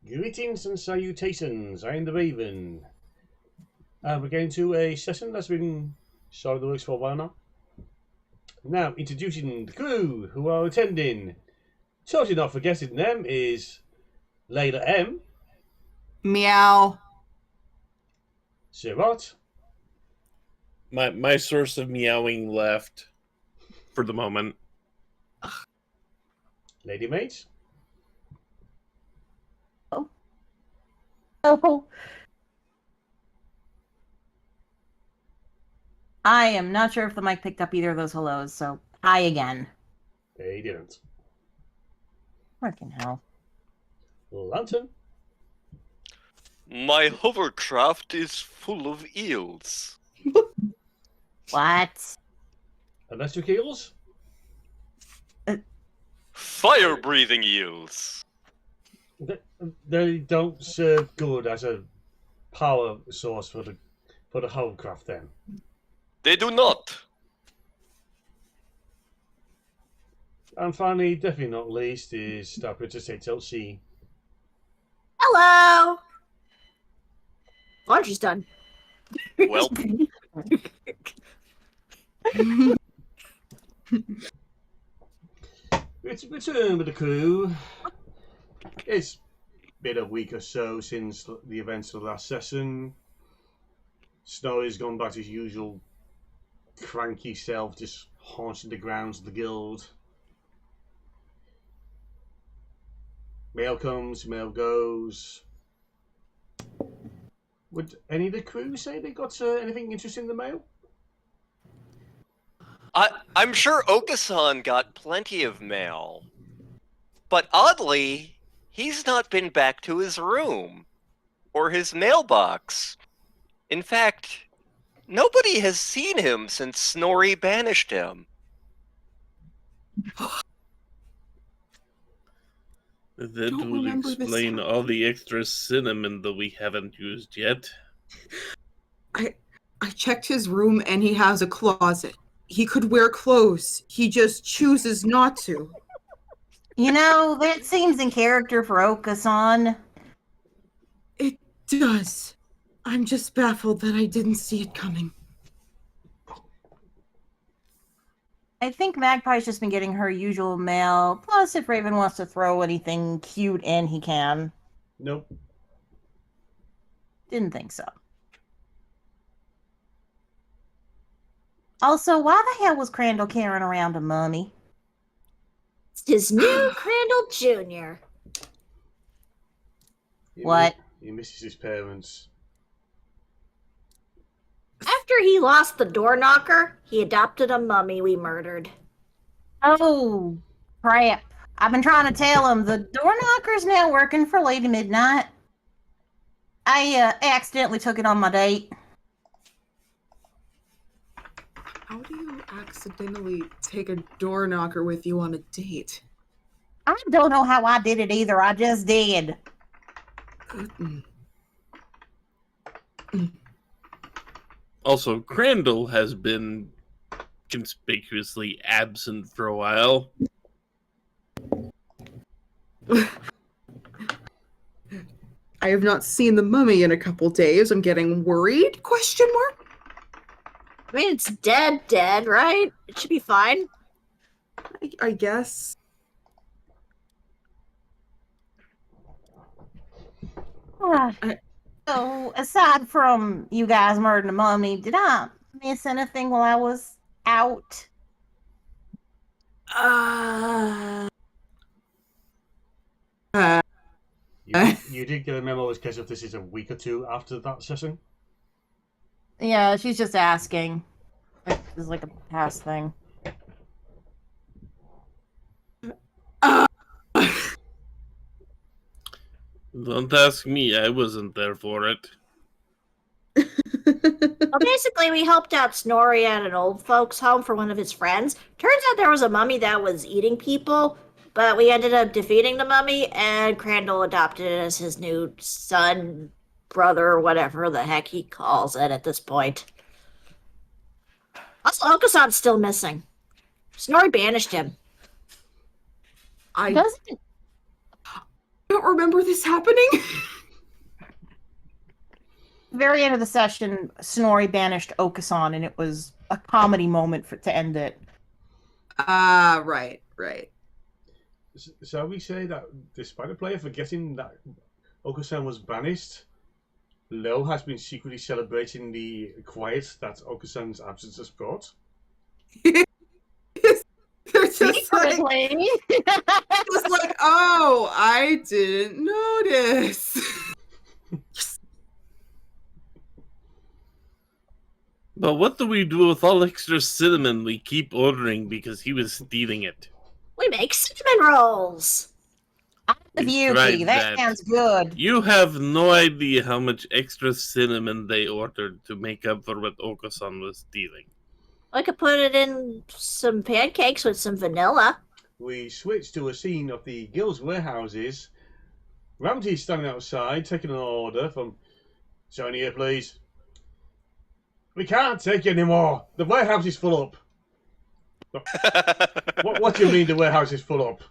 Greetings and salutations, I am the Raven. We're going to a session that's been started the works for a while now. Now, introducing the crew who are attending. Totally not forgetting them is Layla M. Meow. Sirot. My source of meowing left for the moment. Ladymage. Oh. I am not sure if the mic picked up either of those hellos, so hi again. They didn't. Freaking hell. Lantern. My hovercraft is full of eels. What? Electric eels. Fire-breathing eels. They don't serve good as a power source for the hovercraft then. They do not. And finally, definitely not least, is StarprincessHLC. Hello! Laundry's done. Well, It's return with the crew. It's been a week or so since the events of the last session. Snorri's gone back to his usual cranky self, just haunting the grounds of the guild. Mail comes, mail goes. Would any of the crew say they got anything interesting in the mail? I'm sure Okasan got plenty of mail. But oddly, he's not been back to his room. Or his mailbox. In fact, nobody has seen him since Snorri banished him. That Don't would remember this explain happening. all the extra cinnamon that we haven't used yet. I checked his room and he has a closet. He could wear clothes. He just chooses not to. You know, that seems in character for Okasan. It does. I'm just baffled that I didn't see it coming. I think Magpie's just been getting her usual mail. Plus, if Raven wants to throw anything cute in, he can. Nope. Didn't think so. Also, why the hell was Crandall carrying around a mummy? It's his new Crandall Jr. What? He misses his parents. After he lost the door knocker, he adopted a mummy we murdered. Oh, crap. I've been trying to tell him the door knocker's now working for Lady Midnight. I accidentally took it on my date. How do you accidentally take a door knocker with you on a date? I don't know how I did it either. I just did. Also, Crandall has been conspicuously absent for a while. I have not seen the mummy in a couple days. I'm getting worried? Question mark? I mean, it's dead, right? It should be fine. I guess. So, aside from you guys murdering the mummy, did I miss anything while I was out? You did get a memo as case if this is a week or two after that session. Yeah, she's just asking. It's like a past thing. Don't ask me, I wasn't there for it. Well, basically, we helped out Snorri at an old folks' home for one of his friends. Turns out there was a mummy that was eating people, but we ended up defeating the mummy, and Crandall adopted it as his new son, brother, whatever the heck he calls it at this point. Also, Okasan's still missing. Snorri banished him. I Doesn't don't remember this happening. Very end of the session, Snorri banished Okusan, and it was a comedy moment to end it. Ah, right. Shall we say that despite the player forgetting that Okusan was banished, Lo has been secretly celebrating the quiet that Okusan's absence has brought? They're just like, oh, I didn't notice. But what do we do with all extra cinnamon we keep ordering because he was stealing it? We make cinnamon rolls. The We beauty, tried that sounds good. You have no idea how much extra cinnamon they ordered to make up for what Okasan was stealing. I could put it in some pancakes with some vanilla. We switch to a scene of the guild's warehouses. Ramsey's standing outside taking an order from... Sign here, please. We can't take any more. The warehouse is full up. What do you mean the warehouse is full up?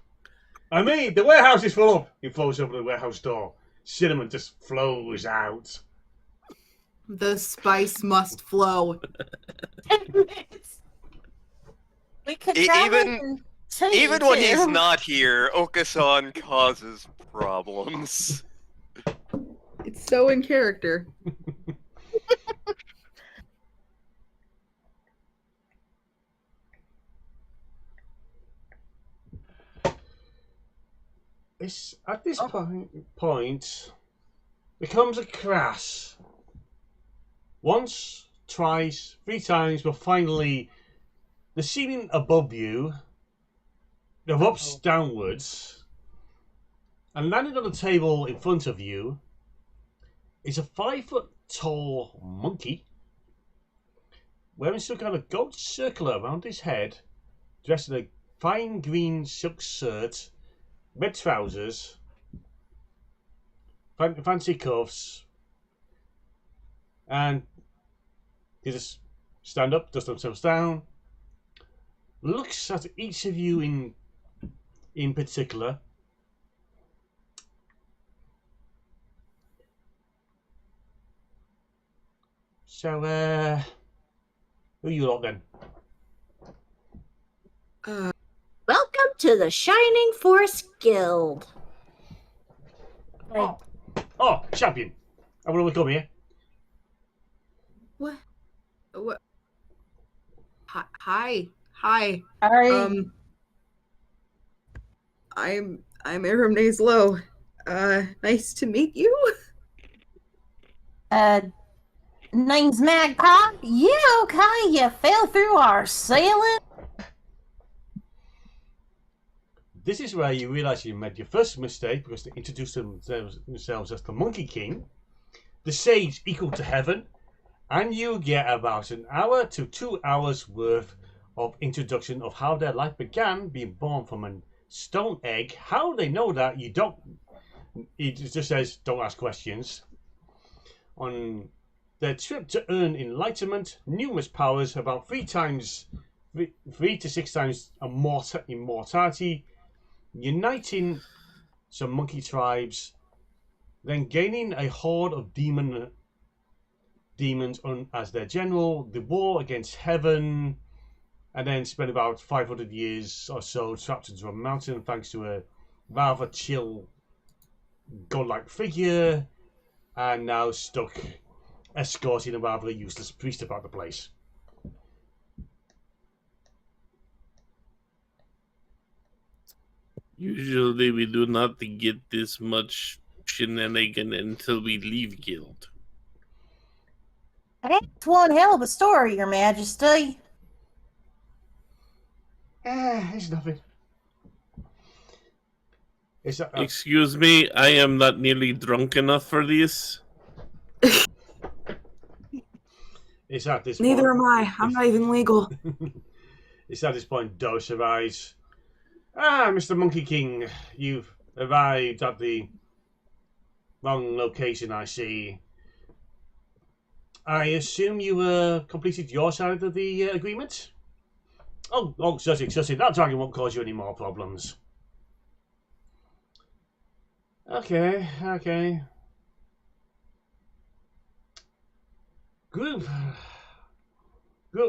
I mean, the warehouse is full up. He throws open the warehouse door. Cinnamon just flows out. The spice must flow. We could Even when he's not here, Okasan causes problems. It's so in character. It's at this point becomes a crash. Once, twice, 3 times, but finally the ceiling above you erupts downwards, and landing on the table in front of you is a 5-foot-tall monkey wearing some kind of gold circlet around his head, dressed in a fine green silk shirt, red trousers, fancy cuffs, and they just stand up, dust themselves down, looks at each of you in particular. So, who are you lot then? Welcome to the Shining Force Guild. Oh, champion! I want to come here. What? Hi. Alright. I'm Aramnaze Low. Nice to meet you. Name's Magpie. You okay? You fell through our ceiling? This is where you realise you made your first mistake because they introduced themselves as the Monkey King, the Sage equal to heaven, and you get about an hour to 2 hours worth of introduction of how their life began, being born from a stone egg. How they know that, you don't. It just says, don't ask questions. On their trip to earn enlightenment, numerous powers, about 3 to 6 times immortality, uniting some monkey tribes, then gaining a horde of demons as their general, the war against heaven, and then spend about 500 years or so trapped into a mountain thanks to a rather chill godlike figure, and now stuck escorting a rather useless priest about the place. Usually we do not get this much shenanigan until we leave guild. That's one hell of a story, Your Majesty. It's nothing. Excuse me, I am not nearly drunk enough for this. It's at this Neither point. am I. I'm not even legal. It's at this point Dos arrives. Mr. Monkey King, you've arrived at the wrong location, I see. I assume you completed your side of the agreement? Oh, Sussy, that dragon won't cause you any more problems. Okay. Group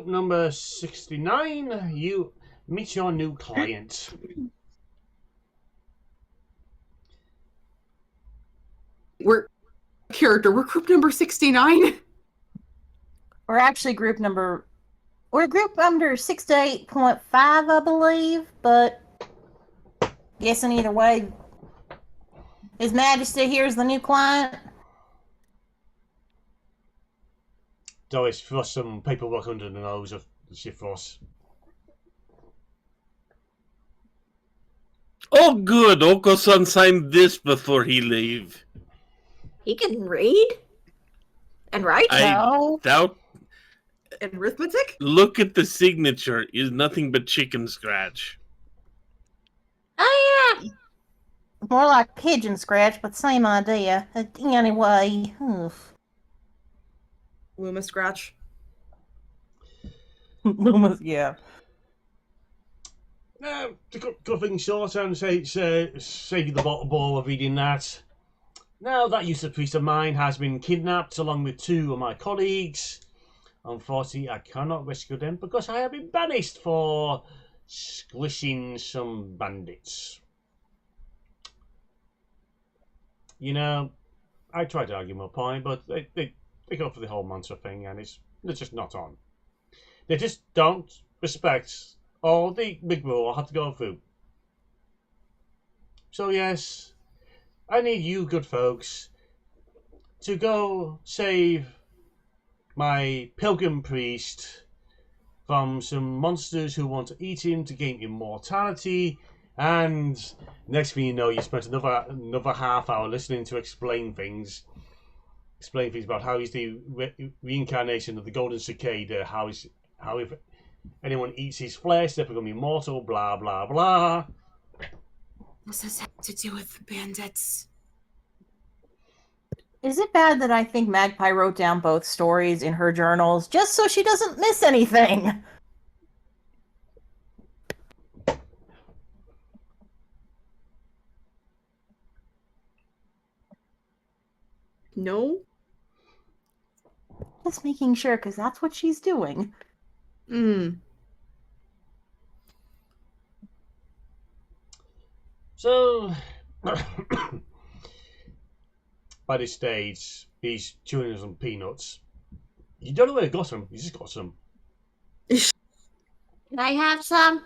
number 69, you meet your new client. We're group number 69. We're actually group number 68.5, I believe, but guessing either way. His Majesty here's the new client. Doris thrust some paperwork under the nose of the shift force. Oh, good. Oko-san signed this before he leave. He can read and write. No. Doubt. And arithmetic? Look at the signature. Is nothing but chicken scratch. Oh yeah. More like pigeon scratch, but same idea. Anyway. Oof. Luma scratch. Loomis, yeah. To cut things short and save you the ball of reading that. Now, that useless priest of mine has been kidnapped along with 2 of my colleagues. Unfortunately, I cannot rescue them because I have been banished for squishing some bandits. You know, I tried to argue my point, but they go for the whole monster thing, and they're just not on. They just don't respect all the big rule I have to go through. So yes, I need you good folks to go save my pilgrim priest from some monsters who want to eat him to gain immortality, and next thing you know, you spent another half hour listening to explain things about how he's the reincarnation of the golden cicada, how if anyone eats his flesh, they become immortal, blah blah blah. What's this have to do with the bandits? Is it bad that I think Magpie wrote down both stories in her journals just so she doesn't miss anything? No? Just making sure, because that's what she's doing. So, by this stage, he's chewing on some peanuts. You don't know where he got them, he's just got some. Can I have some?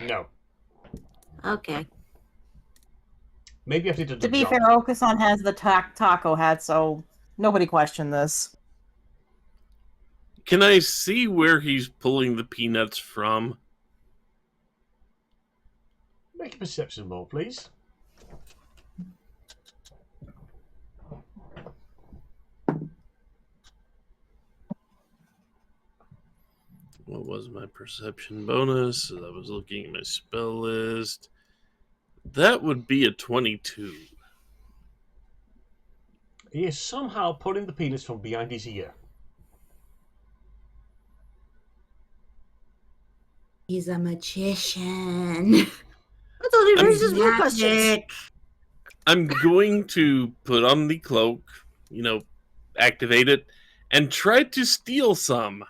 No. Okay. Maybe after the To be job. fair, Okusan has the taco hat, so nobody questioned this. Can I see where he's pulling the peanuts from? Make a perception roll, please. What was my perception bonus? I was looking at my spell list. That would be a 22. He is somehow pulling the peanuts from behind his ear. He's a magician. I thought he raised his more questions. Magic. I'm going to put on the cloak, activate it, and try to steal some.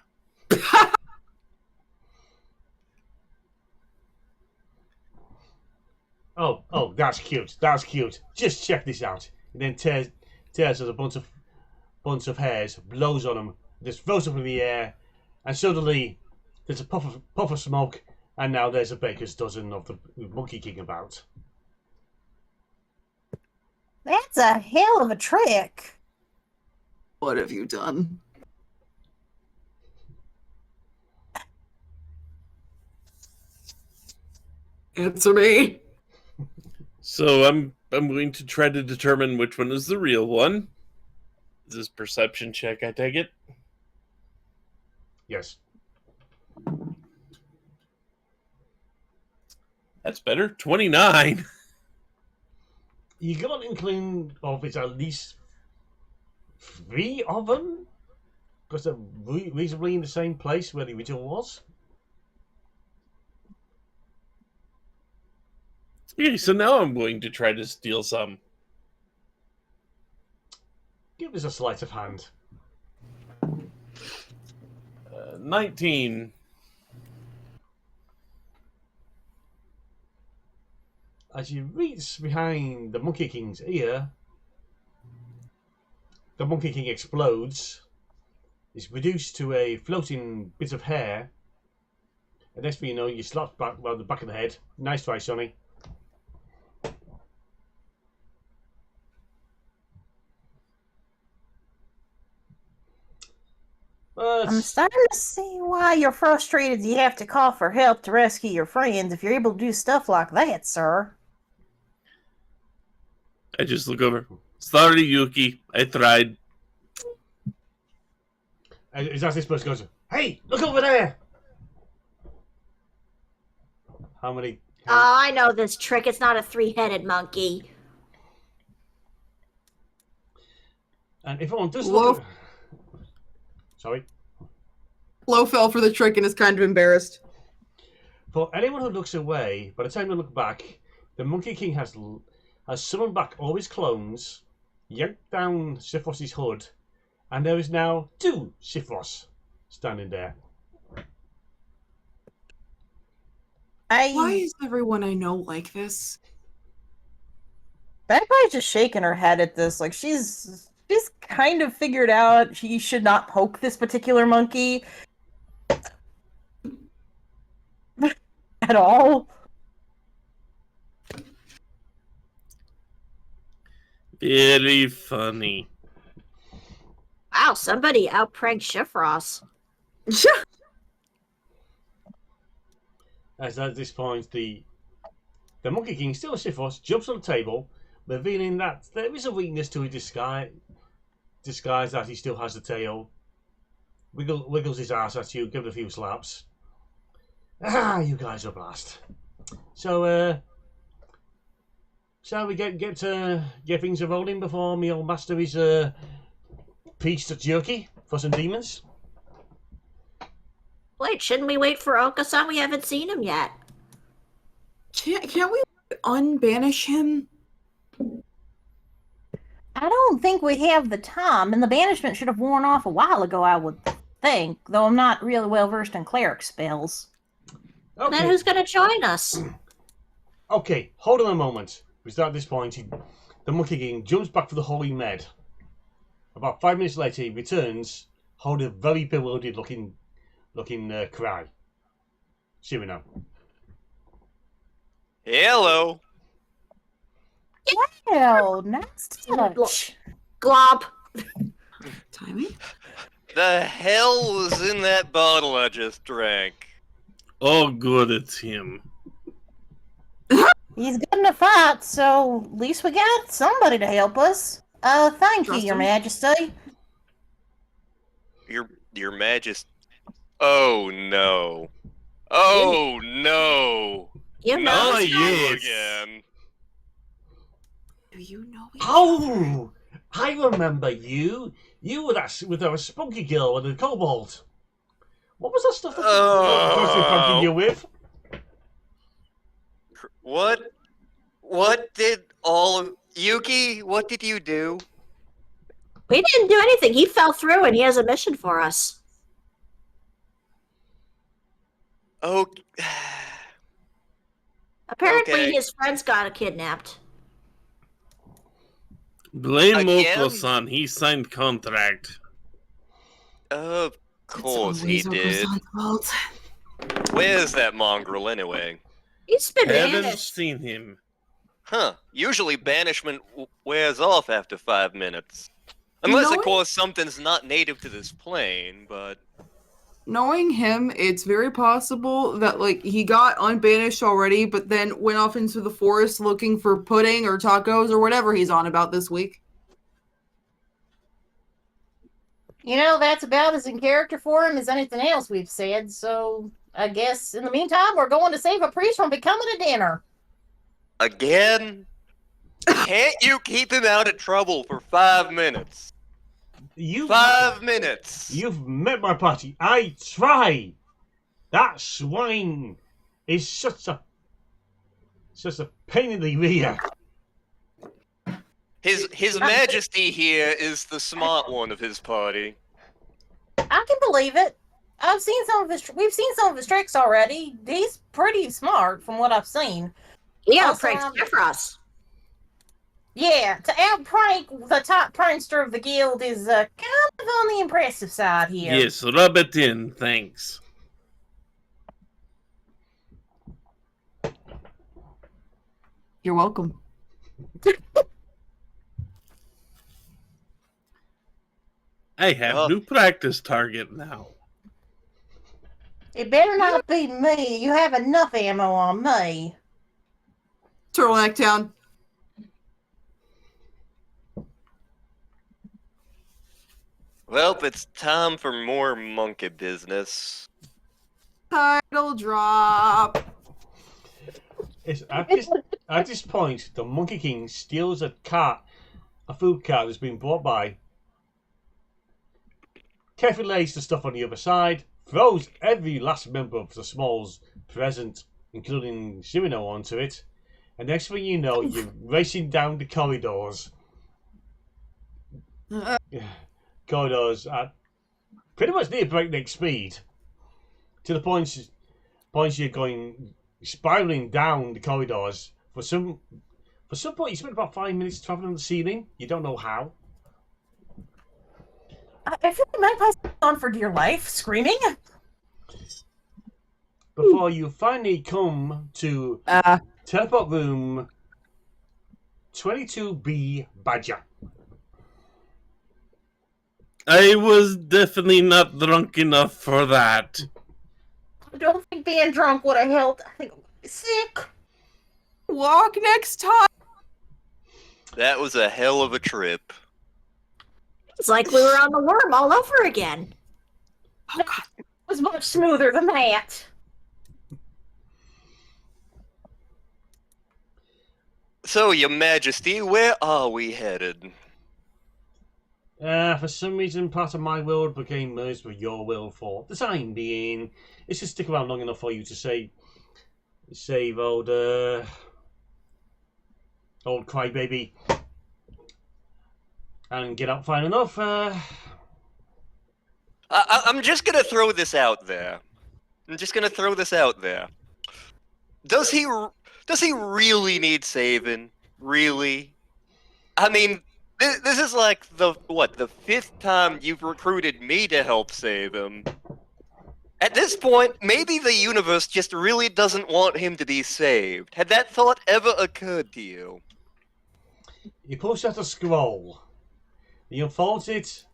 Oh, that's cute. That's cute. Just check this out. And then tears a bunch of hairs, blows on them, just throws up in the air, and suddenly there's a puff of smoke, and now there's a baker's dozen of the Monkey King about. That's a hell of a trick. What have you done? Answer me. So I'm going to try to determine which one is the real one. Is this perception check, I take it? Yes. That's better. 29. You got an inkling of it's at least 3 of them? Because they're reasonably in the same place where the original was. Okay, so now I'm going to try to steal some. Give us a sleight of hand. 19. As you reach behind the Monkey King's ear, the Monkey King explodes. It's reduced to a floating bit of hair. And next thing you know, you slapped back around the back of the head. Nice try, Sonny. I'm starting to see why you're frustrated you have to call for help to rescue your friends if you're able to do stuff like that, sir. I just look over. Sorry, Yuki. I tried. As this person goes, hey, look over there! How many? Oh, I know this trick. It's not a three-headed monkey. And if anyone does look... Sorry? Flo fell for the trick and is kind of embarrassed. For anyone who looks away, by the time they look back, the Monkey King has summoned back all his clones, yanked down Sifros's hood, and there is now 2 Sifros standing there. Why is everyone I know like this? Bagpie's just shaking her head at this. Like, she's kind of figured out she should not poke this particular monkey at all. Very funny. Wow, somebody outpranked Shifrost. As at this point, the Monkey King, still Sifros, jumps on the table, revealing that there is a weakness to his disguise that he still has the tail. Wiggles his ass at you, give it a few slaps. Ah, you guys are blast. So, shall we get things rolling before my old master is pieced at jerky for some demons? Wait, shouldn't we wait for Oka-san? We haven't seen him yet. Can't we unbanish him? I don't think we have the time, and the banishment should have worn off a while ago, I would think, though I'm not really well versed in cleric spells. Okay. Then who's going to join us? Okay, hold on a moment. Because at this point, the Monkey King jumps back for the Holy Med. About 5 minutes later, he returns, holding a very bewildered looking cry. See we now. Hello. Well, nice touch. Glop. Timing? The hell was in that bottle I just drank? Oh, good, it's him. He's good in a fight, so at least we got somebody to help us. Thank you, Your Majesty. Your Majesty. Oh no. Oh no. You know Oh, this guy? yes. Again. Do you know him? Oh, I remember you. You were that with our spunky girl with the kobold. What was that stuff that you pranking you with? What did all of Yuki? What did you do? We didn't do anything. He fell through and he has a mission for us. Oh. Apparently Okay. his friends got kidnapped. Blame Again? Moko-san, he signed contract. Of course he It's always did. Oka-san's fault. Where's that mongrel anyway? He's been Haven't banished. seen him. Huh. Usually banishment wears off after 5 minutes. Unless, know of it? course, something's not native to this plane, but... Knowing him, it's very possible that he got unbanished already, but then went off into the forest looking for pudding or tacos or whatever he's on about this week. You know, that's about as in character for him as anything else we've said, so I guess in the meantime, we're going to save a priest from becoming a dinner. Again? Can't you keep him out of trouble for 5 minutes? 5 minutes! You've met my party. I try. That swine is such a pain in the rear. His Majesty here is the smart one of his party. I can believe it. We've seen some of his tricks already. He's pretty smart from what I've seen. Yeah, Also, pranks Sephiroth. Yeah, to out-prank the top prankster of the guild is kind of on the impressive side here. Yes, rub it in, thanks. You're welcome. I have new practice target now. It better not be me. You have enough ammo on me. Turtleneck Town. Well, it's time for more monkey business. Title drop. At this point, the Monkey King steals a food cart that's been brought by, carefully lays the stuff on the other side, throws every last member of the Smols present, including Cyrano, onto it, and next thing you know, you're racing down the corridors. Corridors at pretty much near breakneck speed, to the point you're going spiraling down the corridors. For some point, you spent about 5 minutes traveling on the ceiling. You don't know how. I feel like my pass on for dear life, screaming. Before you finally come to teleport room 22B Badger. I was definitely not drunk enough for that. I don't think being drunk would have helped. I think I'm sick. Walk next time. That was a hell of a trip. It's like we were on the worm all over again. Oh God. It was much smoother than that. So, Your Majesty, where are we headed? For some reason, part of my world became merged with your world for the time being. It's just stick around long enough for you to save old crybaby and get up fine enough. I'm just gonna throw this out there. Does he really need saving? Really? I mean, this is like the fifth time you've recruited me to help save him. At this point, maybe the universe just really doesn't want him to be saved. Had that thought ever occurred to you? He pulls out a scroll. He unfolds it.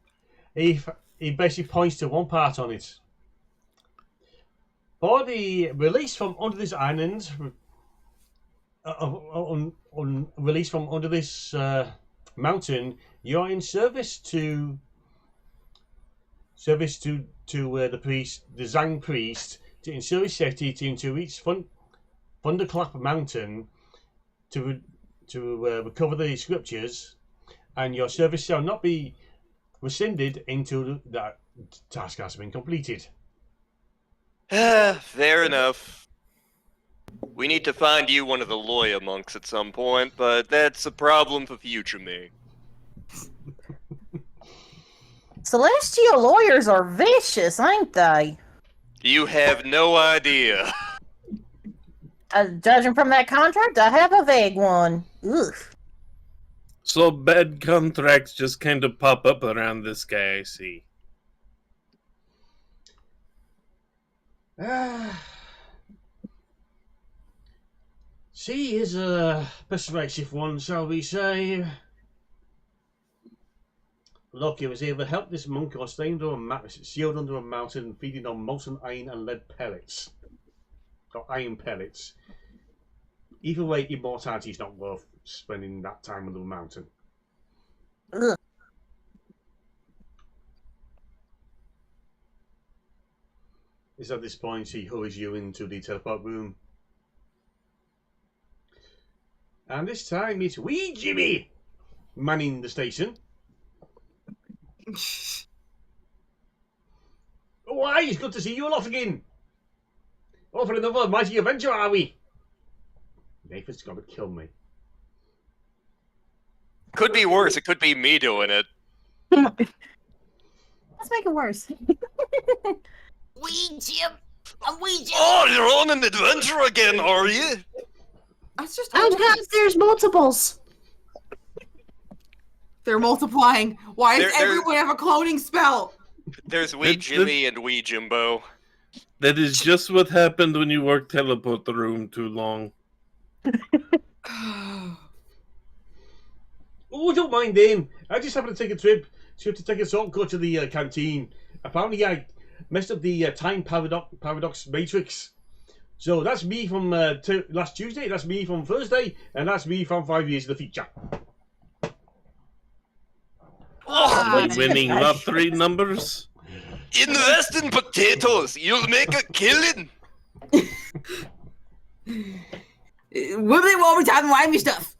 He basically points to one part on it. For the release from under this island, release from under this mountain, you're in service to the priest, the Zhang priest, to ensure his safety to reach Thunderclap Mountain to recover the scriptures, and your service shall not be rescinded until that task has been completed. Fair enough. We need to find you one of the lawyer monks at some point, but that's a problem for future me. Celestial lawyers are vicious, ain't they? You have no idea. Judging from that contract, I have a vague one. Ugh. So bad contracts just kind of pop up around this guy, I see. She is a persuasive one, shall we say. Look, he was able to help this monk or stay sealed under a mountain, feeding on molten iron and lead pellets. Or iron pellets. Either way, immortality is not worth spending that time under a mountain. Ugh. It's at this point he hurries you into the teleport room. And this time it's wee Jimmy manning the station. Oh, aye, it's good to see you lot again. Oh, for another mighty adventure, are we? Nathan's got to kill me. could be worse. It could be me doing it. Let's make it worse. Oh, you're on an adventure again, are you? That's just Sometimes there's multiples. they're multiplying. Why does They're- everyone have a cloning spell? There's Wee Jimmy and Wee Jimbo. That is just what happened when you work teleport the room too long. Oh, don't mind him. I just happened to take a trip to take a shortcut to the canteen. Apparently, I messed up the time paradox matrix. So that's me from last Tuesday, that's me from Thursday, and that's me from 5 years in the future. Oh, Winning lottery numbers? invest in potatoes. You'll make a killing. Wibbly wobbly time wimey stuff.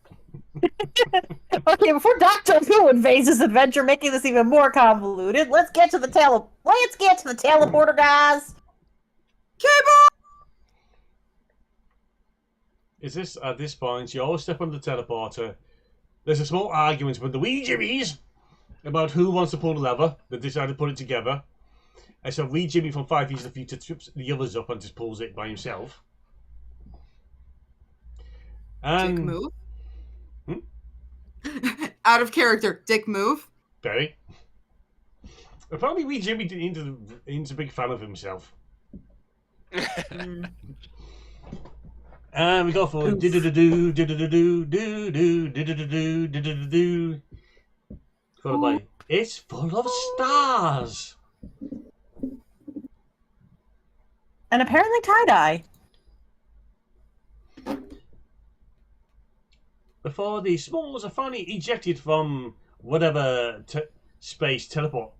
Okay, before Dr. Who invades this adventure, making this even more convoluted, let's get to the teleporter, guys. Is this at this point? You always step on the teleporter. There's a small argument with the wee Jimmies about who wants to pull the lever. They decide to put it together. And so wee Jimmy from 5 years in the future trips the others up and just pulls it by himself. Dick move. Out of character. Dick move. Very. Apparently, wee Jimmy is a big fan of himself. And we go for do do do do do do do do do do do do. Followed by it's full of stars. And apparently tie-dye. Before the Smols are finally ejected from whatever space teleport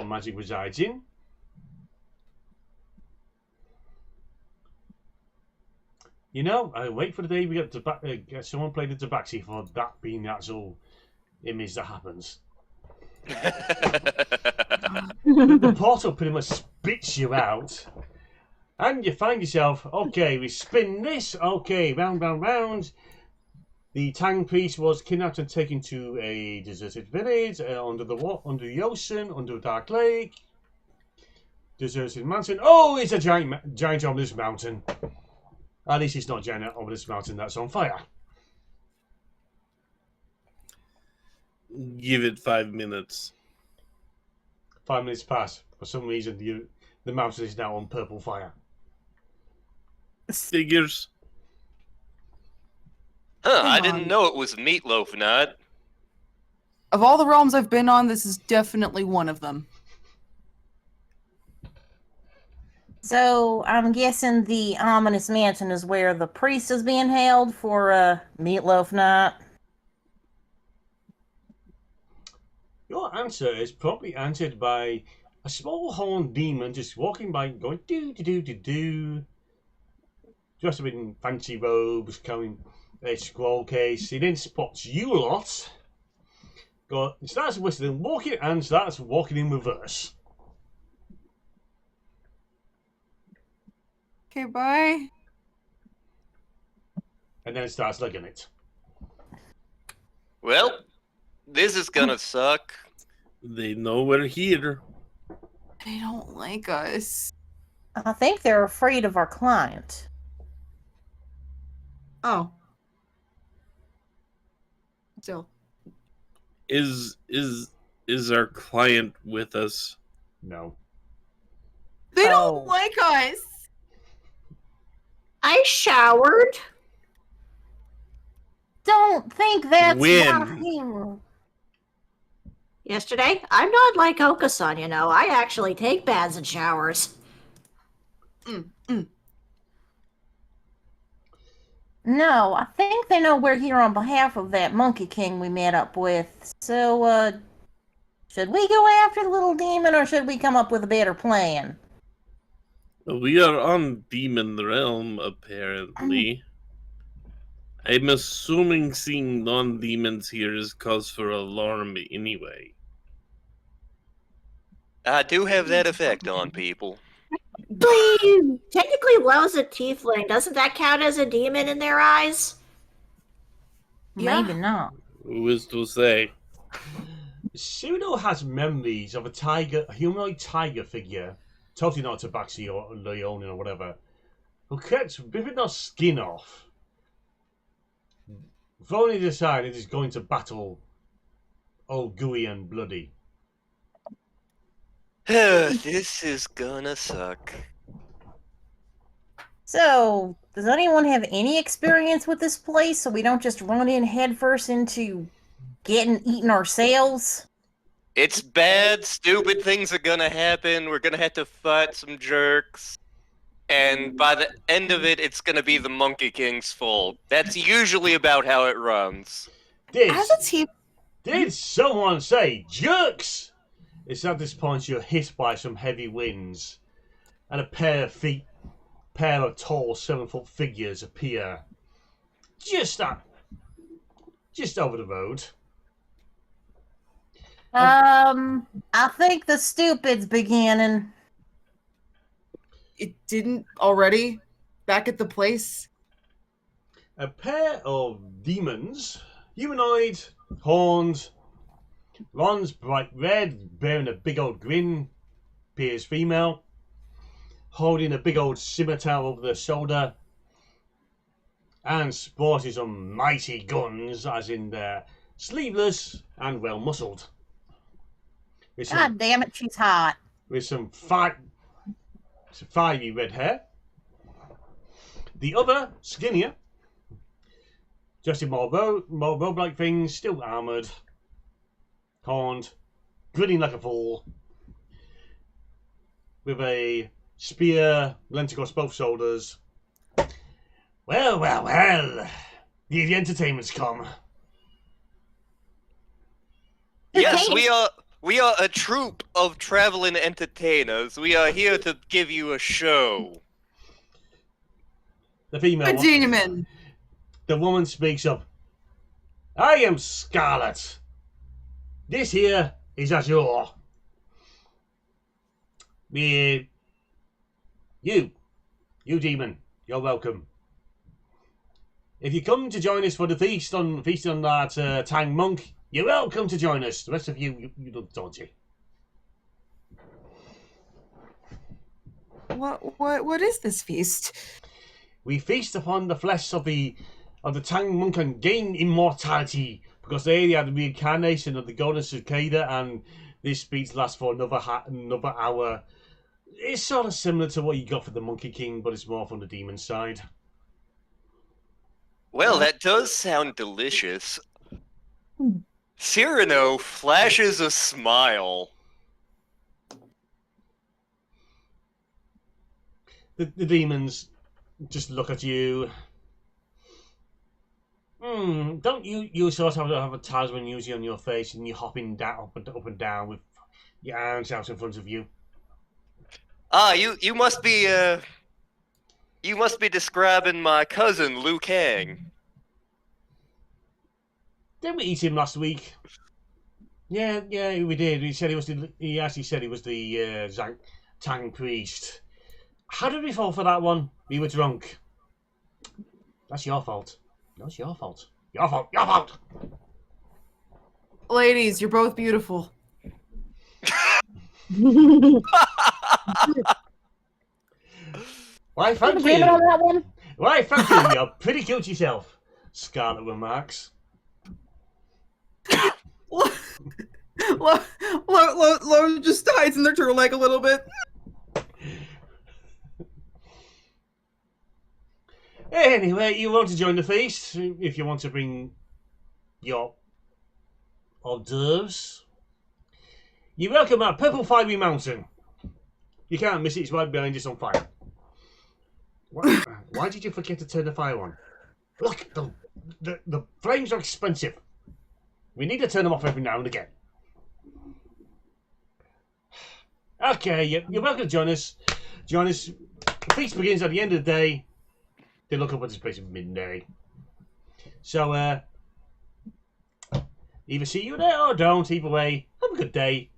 magic resides in. You know, I wait for the day we get someone playing the tabaxi for that being the actual image that happens. The portal pretty much spits you out, and you find yourself, okay, we spin this, okay, round, round, round. The Tang priest was kidnapped and taken to a deserted village under the ocean, under a dark lake. Deserted mountain. Oh, it's a giant ominous mountain. At least it's not a giant ominous mountain that's on fire. Give it 5 minutes. 5 minutes pass. For some reason, the mountain is now on purple fire. Figures. Huh, I Come didn't on. know it was Meatloaf Nut. Of all the realms I've been on, this is definitely one of them. So I'm guessing the ominous mansion is where the priest is being held for meatloaf night. Your answer is probably answered by a small horned demon just walking by, going do do do do do, dressed up in fancy robes, carrying a scroll case. He then spots you lot. Starts whistling, walking, and starts walking in reverse. Okay, bye. And then starts licking it. Well, this is gonna suck. They know we're here. They don't like us. I think they're afraid of our client. Oh. Still. Is our client with us? No. They Oh. don't like us. I showered. Don't think that's When? my hero. Yesterday, I'm not like Okasan, you know. I actually take baths and showers. No, I think they know we're here on behalf of that Monkey King we met up with. So, should we go after the little demon or should we come up with a better plan? We are on Demon Realm, apparently. I'm assuming seeing non-demons here is cause for alarm anyway. I do have that effect on people. Please! Technically, Lo's a tiefling. Doesn't that count as a demon in their eyes? Yeah. Maybe not. Who is to say? Cyrano has memories of a humanoid tiger figure, totally not Tabaxi or Leonin or whatever, who kept ripping our skin off. If only decided he's going to battle all gooey and bloody. This is gonna suck. So, does anyone have any experience with this place so we don't just run in headfirst into getting eaten ourselves? It's bad, stupid things are gonna happen. We're gonna have to fight some jerks. And by the end of it, it's gonna be the Monkey King's fault. That's usually about how it runs. As a team, Did someone say jerks? It's at this point you're hit by some heavy winds, and a pair of tall 7-foot figures appear just over the road. I think the stupid's beginning. it didn't already back at the place. A pair of demons, humanoid, horned, one's bright red, bearing a big old grin, appears female, holding a big old scimitar over their shoulder, and sporting some mighty guns, as in they're sleeveless and well muscled. God damn it, she's hot. With some fiery red hair. The other, skinnier, dressed in more robe-like things, still armoured, horned, grinning like a fool, with a spear lent across both shoulders. Well, the entertainment's come. Yes, we are a troupe of traveling entertainers. We are here to give you a show. The female A demon. The woman speaks up. I am Scarlet. This here is Azure. You demon, you're welcome. If you come to join us for the feast on that Tang Monk, you're welcome to join us. The rest of you look dodgy. What is this feast? We feast upon the flesh of the Tang Monk and gain immortality, because they are the reincarnation of the golden cicada, and this feast lasts for another hour. It's sort of similar to what you got for the Monkey King, but it's more from the demon side. Well, that does sound delicious. Cyrano flashes a smile. The demons just look at you. Don't you sort of have a talisman usually on your face, and you're hopping down up and down with your arms out in front of you? You must be describing my cousin Liu Kang. Didn't we eat him last week? Yeah, we did. He actually said he was the Tang priest. How did we fall for that one? We were drunk. That's your fault. No, it's your fault. Your fault. Ladies, you're both beautiful. Why, thank you. On that one? Why, thank you. You're pretty cute yourself, Scarlet remarks. Lo just hides in their turtleneck a little bit. Anyway, you want to join the feast if you want to bring your hors d'oeuvres. You're welcome at Purple Fiery Mountain. You can't miss it, it's right behind us on fire. Why did you forget to turn the fire on? Look, the flames are expensive. We need to turn them off every now and again. Okay, you're welcome to join us. The feast begins at the end of the day. They look up at this place at midday. So, either see you there or don't. Either way, have a good day.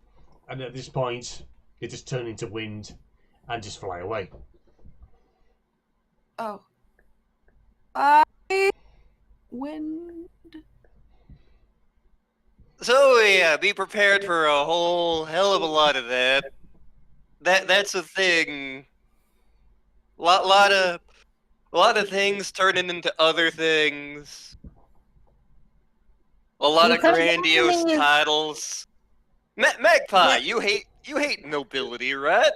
And at this point, they just turn into wind and just fly away. Oh. Wind. So yeah, be prepared for a whole hell of a lot of that. That's a thing. Lot of things turning into other things. A lot You of could've grandiose given me- titles. Magpie, Yeah. you hate nobility, right?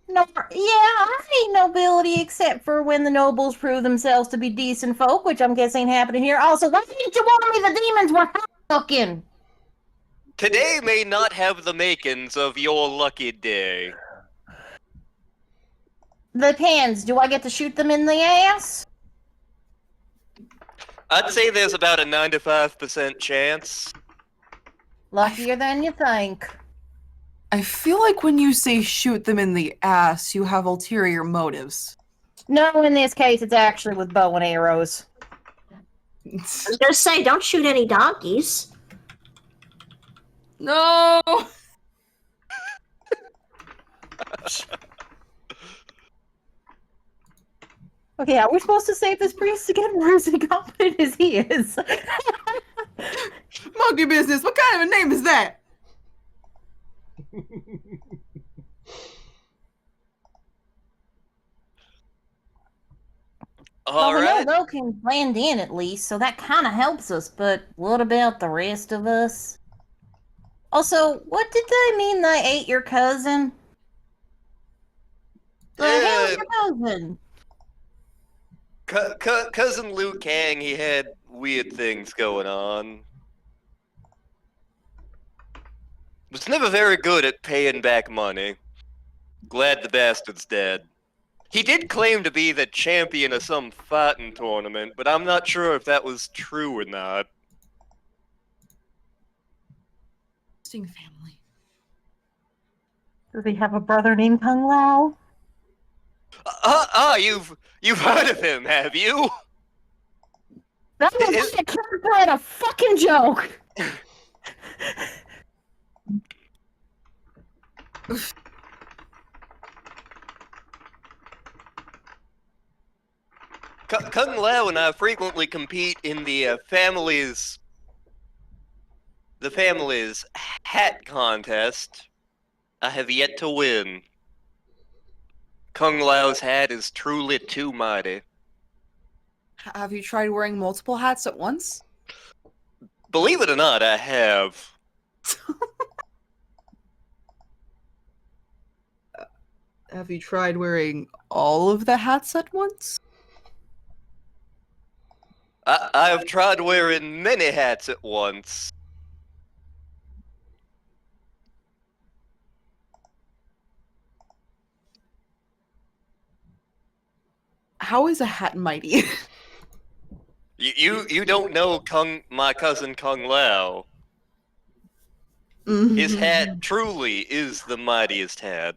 No, yeah, I hate nobility except for when the nobles prove themselves to be decent folk, which I'm guessing ain't happening here. Also, why didn't you warn me the demons were hot looking? Today may not have the makings of your lucky day. Depends. Do I get to shoot them in the ass? I'd say there's about a 95% chance. Luckier than you think. I feel like when you say shoot them in the ass, you have ulterior motives. No, in this case, it's actually with bow and arrows. I was gonna say, don't shoot any donkeys. No! Okay, are we supposed to save this priest again? Where is he confident as he is? Monkey business, what kind of a name is that? All well, we right. know Lo can blend in at least, so that kind of helps us, but what about the rest of us? Also, what did they mean they ate your cousin? The hell's your cousin? Cousin Liu Kang, he had weird things going on. Was never very good at paying back money. Glad the bastard's dead. He did claim to be the champion of some fighting tournament, but I'm not sure if that was true or not. Interesting family. Does he have a brother named Kung Lao? You've heard of him, have you? That was Is- like a character and a fucking joke! Kung Lao and I frequently compete in the family's hat contest. I have yet to win. Kung Lao's hat is truly too mighty. Have you tried wearing multiple hats at once? Believe it or not, I have. Have you tried wearing all of the hats at once? I have tried wearing many hats at once. How is a hat mighty? You don't know my cousin Kung Lao. His hat truly is the mightiest hat.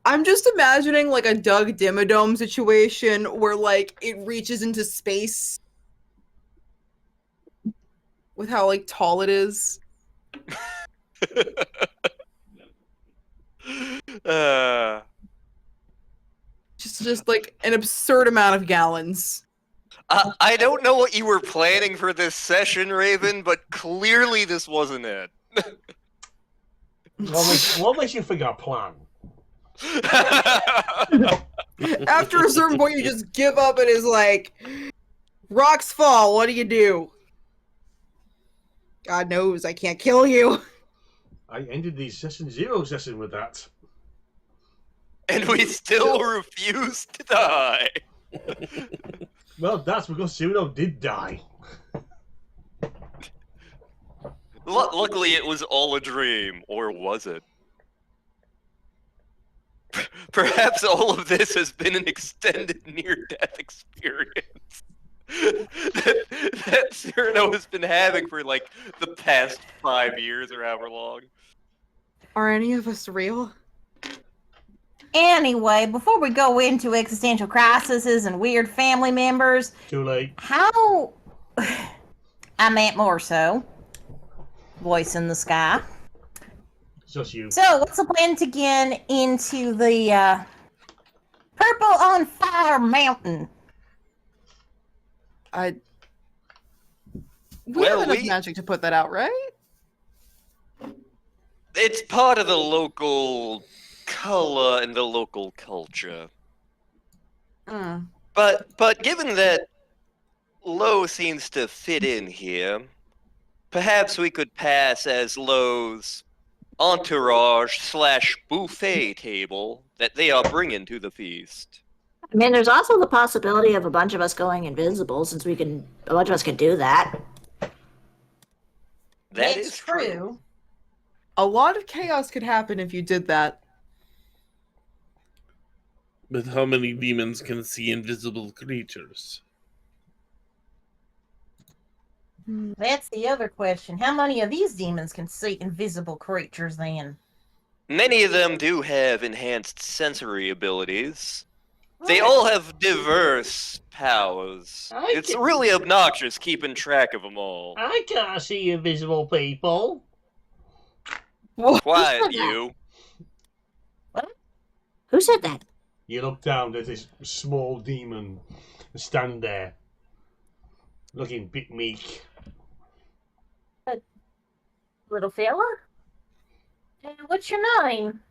I'm just imagining like a Doug Dimmadome situation where like it reaches into space with how like tall it is. Just like an absurd amount of gallons. I don't know what you were planning for this session, Raven, but clearly this wasn't it. What makes you think I plan? After a certain point, you just give up and is like, rocks fall, what do you do? God knows I can't kill you. I ended the session 0 session with that. And we still refuse to die. Well, that's because Zero did die. Luckily, it was all a dream, or was it? Perhaps all of this has been an extended near-death experience that Cyrano has been having for like the past 5 years or however long. Are any of us real? Anyway, before we go into existential crises and weird family members, Too late. how... I meant more so. Voice in the sky. Just you. So, what's the plan to get into the Purple on Fire Mountain? We Well, have enough magic to put that out, right? It's part of the local color and the local culture. But given that Lo seems to fit in here, perhaps we could pass as Lo's entourage/buffet table that they are bringing to the feast. I mean, there's also the possibility of a bunch of us going invisible, since a bunch of us can do that. That It's is true. A lot of chaos could happen if you did that. But how many demons can see invisible creatures? That's the other question. How many of these demons can see invisible creatures then? Many of them do have enhanced sensory abilities. They all have diverse powers. It's really obnoxious keeping track of them all. I can't see invisible people. Quiet, you. Who said that? You look down at this small demon stand there, looking a bit meek. Little fella? What's your name?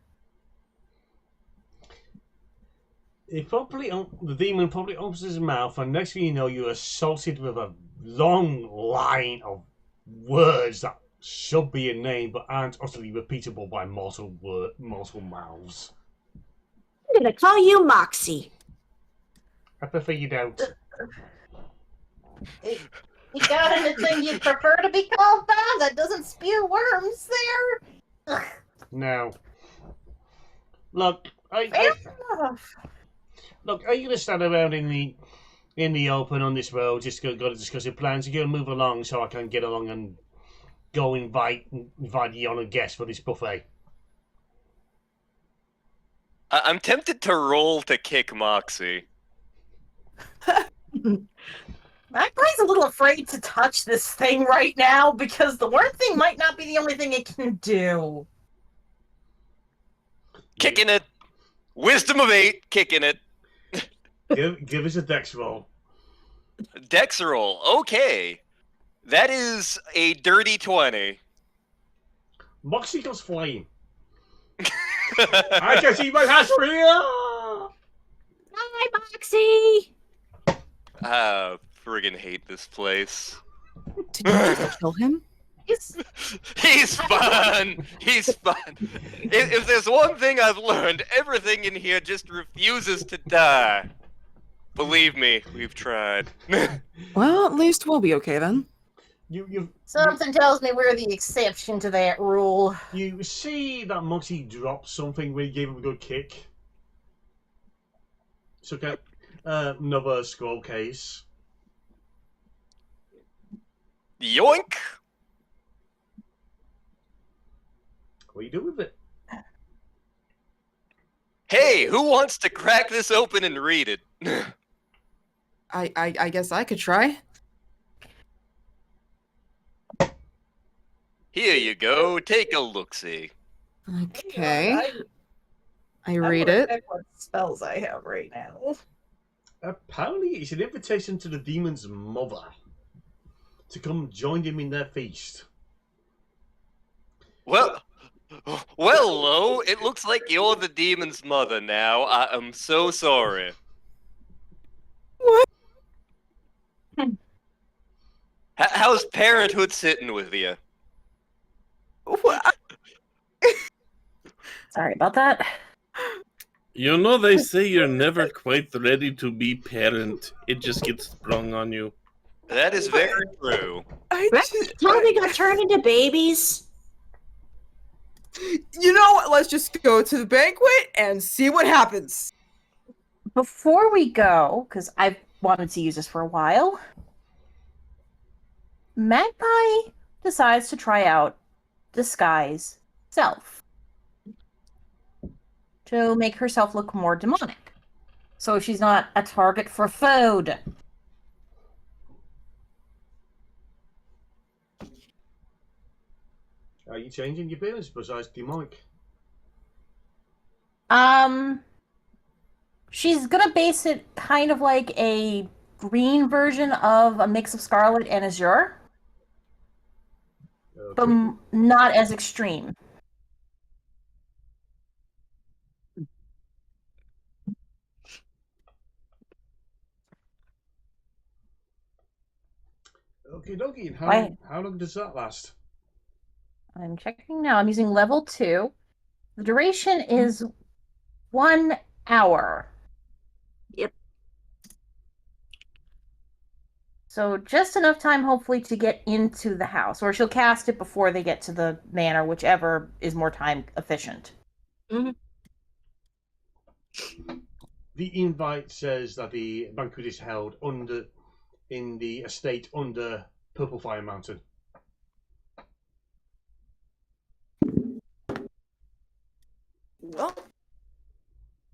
The demon probably opens his mouth, and next thing you know, you're assaulted with a long line of words that should be a name but aren't utterly repeatable by mortal mouths. I'm gonna call you Moxie. I prefer you don't. You got anything you'd prefer to be called by that doesn't spew worms there? Ugh. Now, look, are you going to stand around in the open on this road, just got to discuss your plans? You're going to move along so I can get along and go invite you on a guest for this buffet. I'm tempted to roll to kick Moxie. Magpie's a little afraid to touch this thing right now because the worm thing might not be the only thing it can do. Kicking it. Wisdom of 8, kicking it. Give us a dex roll. Dex roll. Okay. That is a dirty 20. Moxie goes flying. I can see my house for here! Hi, Moxie! Friggin' hate this place. Did you just kill him? He's fun! He's fun! If there's one thing I've learned, everything in here just refuses to die. Believe me, we've tried. Well, at least we'll be okay then. Something tells me we're the exception to that rule. You see that Moxie dropped something when you gave him a good kick. So get another scroll case. Yoink! What do you do with it? Hey, who wants to crack this open and read it? I guess I could try. Here you go, take a look-see. Okay. I read it. What spells I have right now? Apparently, it's an invitation to the demon's mother to come join him in their feast. Well, Lo, it looks like you're the demon's mother now. I am so sorry. What? How's parenthood sitting with you? What? Sorry about that. You know, they say you're never quite ready to be parent. It just gets sprung on you. That is very true. How they got turned into babies? You know what? Let's just go to the banquet and see what happens. Before we go, because I've wanted to use this for a while, Magpie decides to try out disguise self to make herself look more demonic, so she's not a target for food. Are you changing your appearance besides demonic? She's gonna base it kind of like a green version of a mix of Scarlet and Azure, Okay. but not as extreme. Okay, dokie. And Why? how long does that last? I'm checking now. I'm using level 2. The duration is 1 hour. Yep. So just enough time, hopefully, to get into the house. Or she'll cast it before they get to the manor, whichever is more time efficient. Mm-hmm. The invite says that the banquet is held in the estate under Purple Fire Mountain. Well,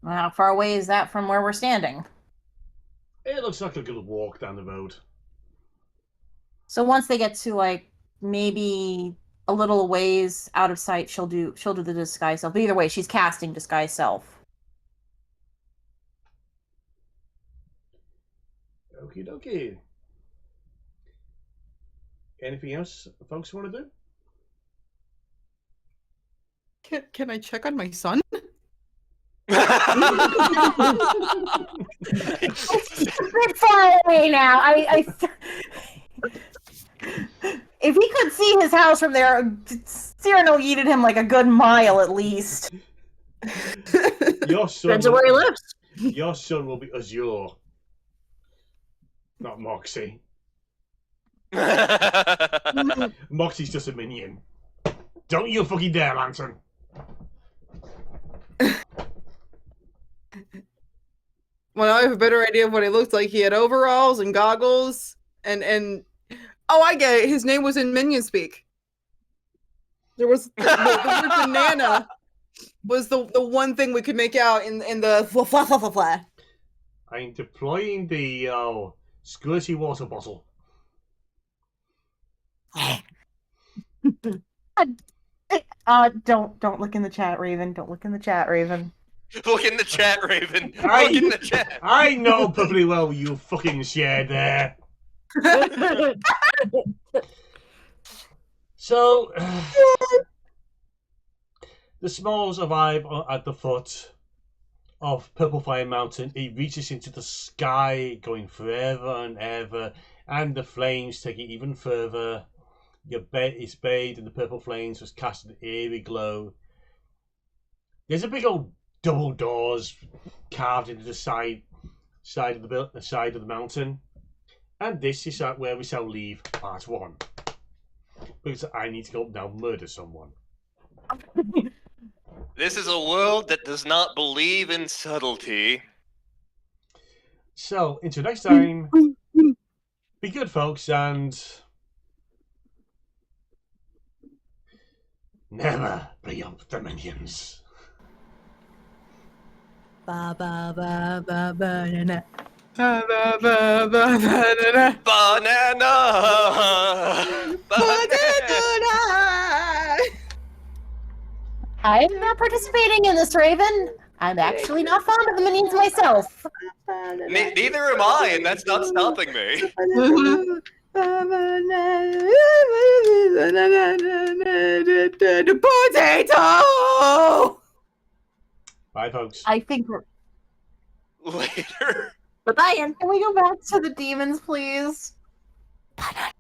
How far away is that from where we're standing? It looks like a good walk down the road. So once they get to like maybe a little ways out of sight, she'll do the disguise self. But either way, she's casting disguise self. Okie dokie. Anything else folks want to do? can I check on my son? It's a bit far away now. If he could see his house from there, Cyrano yeeted him like a good mile at least. Your son Depends on where he lives. Your son will be Azure, not Moxie. Moxie's just a minion. Don't you fucking dare, Lantern. Well, I have a better idea of what he looked like. He had overalls and goggles, and oh, I get it. His name was in Minion Speak. There was the word banana was the one thing we could make out in the fla fla fla fla fla. I'm deploying the squirty water bottle. Don't look in the chat, Raven. Don't look in the chat, Raven. Look in the chat, Raven. I- Look in the chat. I know perfectly well you fucking shared there. So, the Smols arrive at the foot of Purple Fire Mountain. It reaches into the sky, going forever and ever, and the flames take it even further. Your bed is bathed in the purple flames, was cast an eerie glow. There's a big old double doors carved into the side of the mountain, and this is where we shall leave part 1. Because I need to go now murder someone. This is a world that does not believe in subtlety. So, until next time, be good, folks, and never be up the minions. Ba ba ba ba ba na na. Ba ba ba ba ba na na. Banana! Banana! I'm not participating in this, Raven. I'm actually not fond of the minions myself. Neither am I, and that's not stopping me. Potato! Bye, folks. I think we're... Later. Bye-bye. Can we go back to the demons, please? Banana.